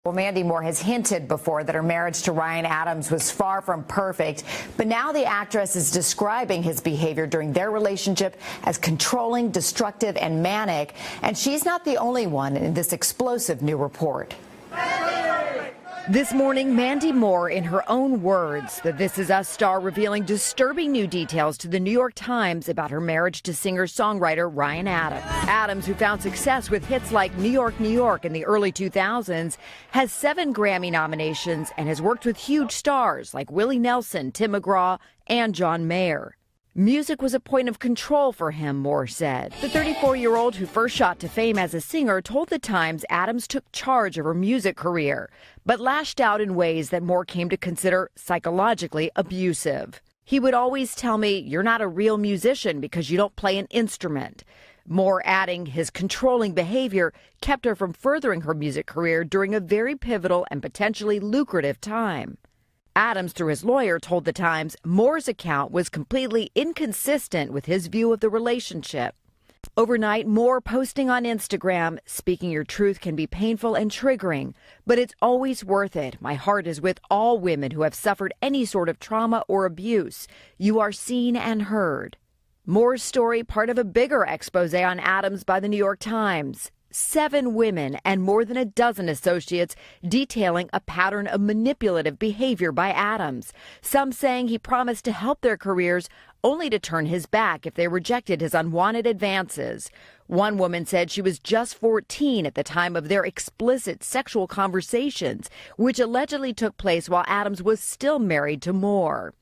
Well, Mandy Moore has hinted before that her marriage to Ryan Adams was far from perfect, but now the actress is describing his behavior during their relationship as controlling, destructive, and manic, and she's not the only one in this explosive new report. This morning, Mandy Moore, in her own words, the This Is Us star revealing disturbing new details to the New York Times about her marriage to singer-songwriter Ryan Adams. Adams, who found success with hits like New York, New York in the early 2000s, has 7 Grammy nominations and has worked with huge stars like Willie Nelson, Tim McGraw, and John Mayer. Music was a point of control for him, Moore said. The 34-year-old who first shot to fame as a singer told The Times Adams took charge of her music career, but lashed out in ways that Moore came to consider psychologically abusive. He would always tell me, "You're not a real musician because you don't play an instrument." Moore adding his controlling behavior kept her from furthering her music career during a very pivotal and potentially lucrative time. Adams, through his lawyer, told The Times Moore's account was completely inconsistent with his view of the relationship. Overnight, Moore posting on Instagram, "Speaking your truth can be painful and triggering, but it's always worth it. My heart is with all women who have suffered any sort of trauma or abuse. You are seen and heard." Moore's story, part of a bigger expose on Adams by the New York Times. 7 women and more than a dozen associates detailing a pattern of manipulative behavior by Adams, some saying he promised to help their careers only to turn his back if they rejected his unwanted advances. One woman said she was just 14 at the time of their explicit sexual conversations, which allegedly took place while Adams was still married to Moore.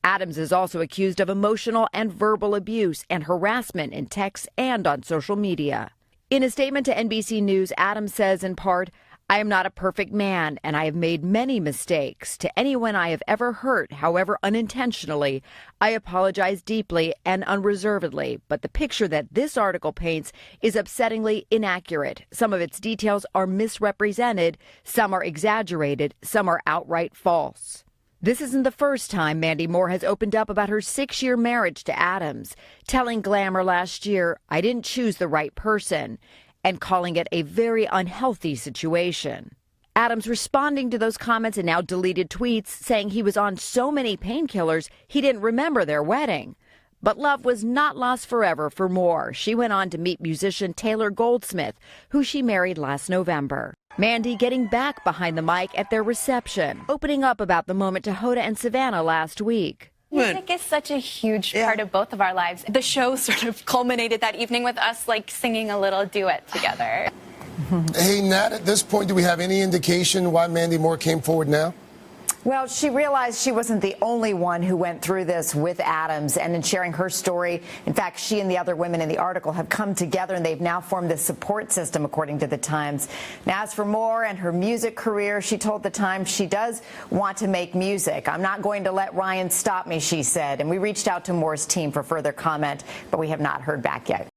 Adams is also accused of emotional and verbal abuse and harassment in texts and on social media. In a statement to NBC News, Adams says in part, "I am not a perfect man, and I have made many mistakes. To anyone I have ever hurt, however unintentionally, I apologize deeply and unreservedly. But the picture that this article paints is upsettingly inaccurate. Some of its details are misrepresented, some are exaggerated, some are outright false." This isn't the first time Mandy Moore has opened up about her 6-year marriage to Adams, telling Glamour last year, "I didn't choose the right person," and calling it a very unhealthy situation. Adams responding to those comments in now deleted tweets, saying he was on so many painkillers he didn't remember their wedding. But love was not lost forever for Moore. She went on to meet musician Taylor Goldsmith, who she married last November. Mandy getting back behind the mic at their reception, opening up about the moment to Hoda and Savannah last week. Music is such a huge part of both of our lives. The show sort of culminated that evening with us singing a little duet together. Hey, Nat, at this point, do we have any indication why Mandy Moore came forward now? Well, she realized she wasn't the only one who went through this with Adams, and in sharing her story, in fact, she and the other women in the article have come together and they've now formed this support system, according to The Times. Now, as for Moore and her music career, she told The Times she does want to make music. "I'm not going to let Ryan stop me," she said. And we reached out to Moore's team for further comment, but we have not heard back yet.